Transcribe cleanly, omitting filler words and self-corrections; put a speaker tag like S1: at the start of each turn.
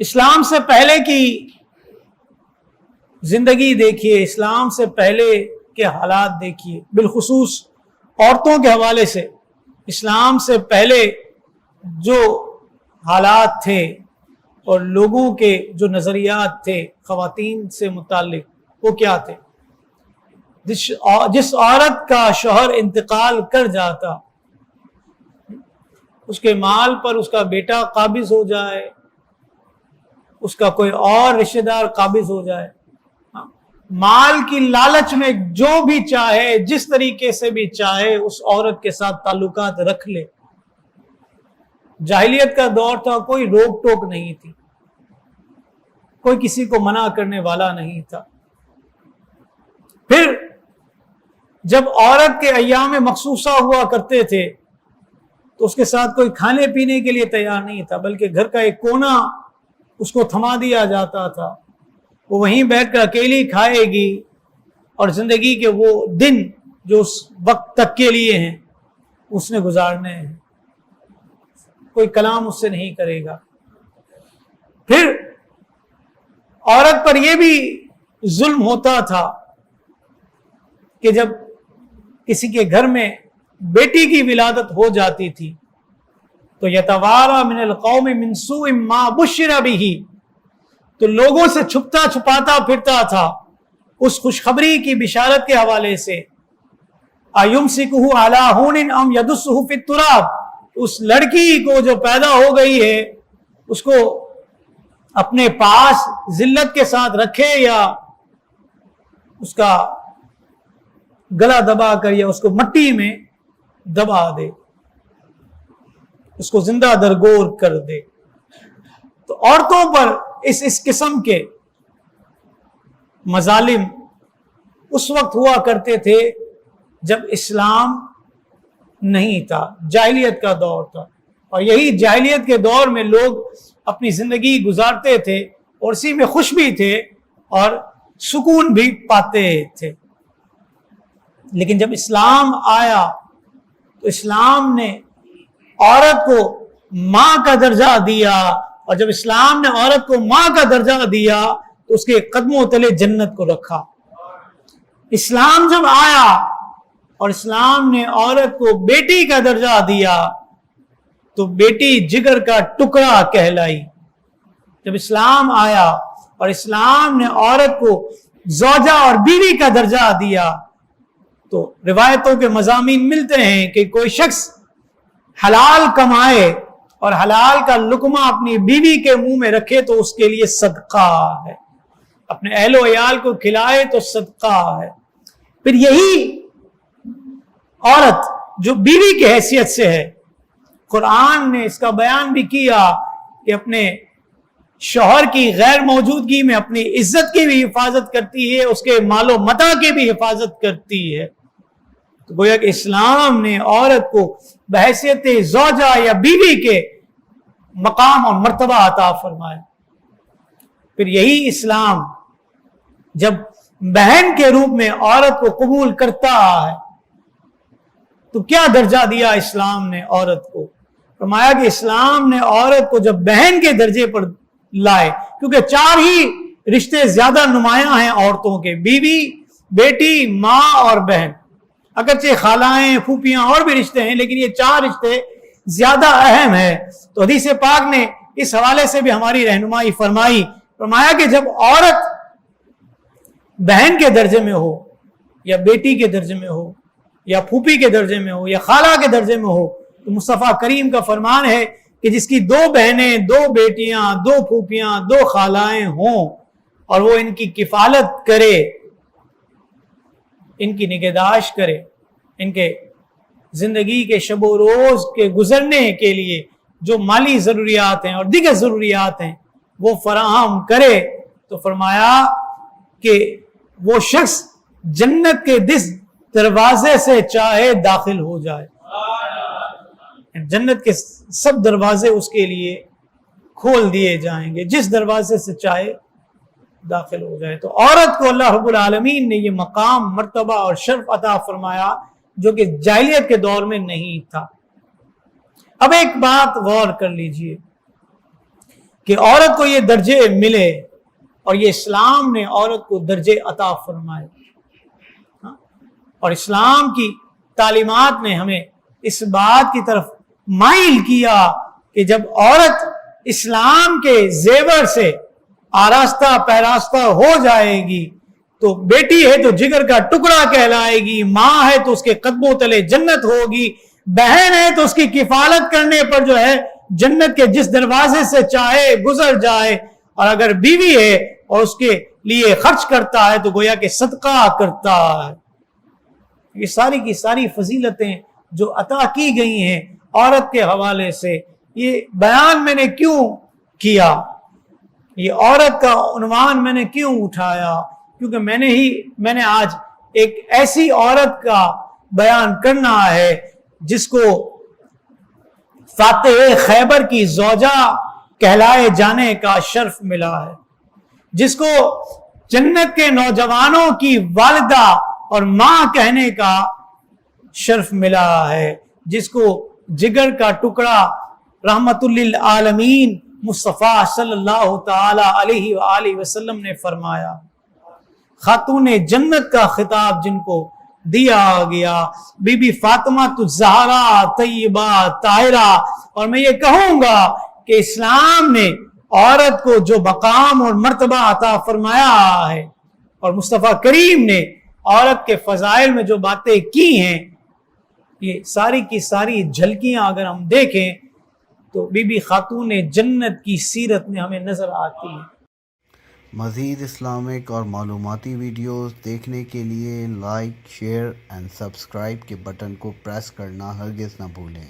S1: اسلام سے پہلے کی زندگی دیکھیے، اسلام سے پہلے کے حالات دیکھیے، بالخصوص عورتوں کے حوالے سے اسلام سے پہلے جو حالات تھے اور لوگوں کے جو نظریات تھے خواتین سے متعلق وہ کیا تھے۔ جس عورت کا شوہر انتقال کر جاتا، اس کے مال پر اس کا بیٹا قابض ہو جائے، اس کا کوئی اور رشتہ دار قابض ہو جائے، مال کی لالچ میں جو بھی چاہے، جس طریقے سے بھی چاہے اس عورت کے ساتھ تعلقات رکھ لے۔ جاہلیت کا دور تھا، کوئی روک ٹوک نہیں تھی، کوئی کسی کو منع کرنے والا نہیں تھا۔ پھر جب عورت کے ایام مخصوصہ ہوا کرتے تھے تو اس کے ساتھ کوئی کھانے پینے کے لیے تیار نہیں تھا، بلکہ گھر کا ایک کونا اس کو تھما دیا جاتا تھا، وہ وہیں بیٹھ کر اکیلی کھائے گی اور زندگی کے وہ دن جو اس وقت تک کے لیے ہیں اس نے گزارنے ہیں، کوئی کلام اس سے نہیں کرے گا۔ پھر عورت پر یہ بھی ظلم ہوتا تھا کہ جب کسی کے گھر میں بیٹی کی ولادت ہو جاتی تھی تو یتوارا من القوم من سوء ما بشر به، تو لوگوں سے چھپتا چھپاتا پھرتا تھا اس خوشخبری کی بشارت کے حوالے سے، ایمسکہ علی ہون ام یدسہ فی التراب، اس لڑکی کو جو پیدا ہو گئی ہے اس کو اپنے پاس ذلت کے ساتھ رکھے یا اس کا گلا دبا کر یا اس کو مٹی میں دبا دے، اس کو زندہ درگور کر دے۔ تو عورتوں پر اس قسم کے مظالم اس وقت ہوا کرتے تھے جب اسلام نہیں تھا، جاہلیت کا دور تھا، اور یہی جاہلیت کے دور میں لوگ اپنی زندگی گزارتے تھے اور اسی میں خوش بھی تھے اور سکون بھی پاتے تھے۔ لیکن جب اسلام آیا تو اسلام نے عورت کو ماں کا درجہ دیا، اور جب اسلام نے عورت کو ماں کا درجہ دیا تو اس کے قدموں تلے جنت کو رکھا۔ اسلام جب آیا اور اسلام نے عورت کو بیٹی کا درجہ دیا تو بیٹی جگر کا ٹکڑا کہلائی۔ جب اسلام آیا اور اسلام نے عورت کو زوجہ اور بیوی کا درجہ دیا تو روایتوں کے مضامین ملتے ہیں کہ کوئی شخص حلال کمائے اور حلال کا لقمہ اپنی بیوی کے منہ میں رکھے تو اس کے لیے صدقہ ہے، اپنے اہل و عیال کو کھلائے تو صدقہ ہے۔ پھر یہی عورت جو بیوی کی حیثیت سے ہے، قرآن نے اس کا بیان بھی کیا کہ اپنے شوہر کی غیر موجودگی میں اپنی عزت کی بھی حفاظت کرتی ہے، اس کے مال و متاع کی بھی حفاظت کرتی ہے۔ تو گویا کہ اسلام نے عورت کو بحیثیت زوجہ یا بیوی کے مقام اور مرتبہ عطا فرمایا۔ پھر یہی اسلام جب بہن کے روپ میں عورت کو قبول کرتا ہے تو کیا درجہ دیا اسلام نے عورت کو؟ فرمایا کہ اسلام نے عورت کو جب بہن کے درجے پر لائے، کیونکہ چار ہی رشتے زیادہ نمایاں ہیں عورتوں کے، بیوی، بیٹی، ماں اور بہن۔ اگرچہ خالائیں، پھوپھیاں اور بھی رشتے ہیں لیکن یہ چار رشتے زیادہ اہم ہیں۔ تو حدیث پاک نے اس حوالے سے بھی ہماری رہنمائی فرمائی، فرمایا کہ جب عورت بہن کے درجے میں ہو یا بیٹی کے درجے میں ہو یا پھوپھی کے درجے میں ہو یا خالہ کے درجے میں ہو تو مصطفیٰ کریم کا فرمان ہے کہ جس کی دو بہنیں، دو بیٹیاں، دو پھوپھیاں، دو خالائیں ہوں اور وہ ان کی کفالت کرے، ان کی نگہداشت کرے، ان کے زندگی کے شب و روز کے گزرنے کے لیے جو مالی ضروریات ہیں اور دیگر ضروریات ہیں وہ فراہم کرے، تو فرمایا کہ وہ شخص جنت کے جس دروازے سے چاہے داخل ہو جائے، جنت کے سب دروازے اس کے لیے کھول دیے جائیں گے، جس دروازے سے چاہے داخل ہو جائے۔ تو عورت کو اللہ رب العالمین نے یہ مقام، مرتبہ اور شرف عطا فرمایا جو کہ جاہلیت کے دور میں نہیں تھا۔ اب ایک بات غور کر لیجئے کہ عورت کو یہ درجے ملے، اور یہ اسلام نے عورت کو درجے عطا فرمائے، اور اسلام کی تعلیمات نے ہمیں اس بات کی طرف مائل کیا کہ جب عورت اسلام کے زیور سے آراستہ پیراستہ ہو جائے گی تو بیٹی ہے تو جگر کا ٹکڑا کہلائے گی، ماں ہے تو اس کے قدموں تلے جنت ہوگی، بہن ہے تو اس کی کفالت کرنے پر جو ہے جنت کے جس دروازے سے چاہے گزر جائے، اور اگر بیوی ہے اور اس کے لیے خرچ کرتا ہے تو گویا کہ صدقہ کرتا ہے۔ یہ ساری کی ساری فضیلتیں جو عطا کی گئی ہیں عورت کے حوالے سے، یہ بیان میں نے کیوں کیا، یہ عورت کا عنوان میں نے کیوں اٹھایا؟ کیونکہ میں نے آج ایک ایسی عورت کا بیان کرنا ہے جس کو فاتح خیبر کی زوجہ کہلائے جانے کا شرف ملا ہے، جس کو جنت کے نوجوانوں کی والدہ اور ماں کہنے کا شرف ملا ہے، جس کو جگر کا ٹکڑا رحمت للعالمین مصطفیٰ صلی اللہ تعالی علیہ وآلہ وسلم نے فرمایا۔ خاتون جنت کا خطاب جن کو دیا گیا، بی بی فاطمہ الزہرا طیبہ طاہرہ، اور میں یہ کہوں گا کہ اسلام نے عورت کو جو مقام اور مرتبہ عطا فرمایا ہے، اور مصطفیٰ کریم نے عورت کے فضائل میں جو باتیں کی ہیں، یہ ساری کی ساری جھلکیاں اگر ہم دیکھیں تو بی بی خاتون جنت کی سیرت میں ہمیں نظر آتی ہیں۔
S2: مزید اسلامک اور معلوماتی ویڈیوز دیکھنے کے لیے لائک، شیئر اینڈ سبسکرائب کے بٹن کو پریس کرنا ہرگز نہ بھولیں۔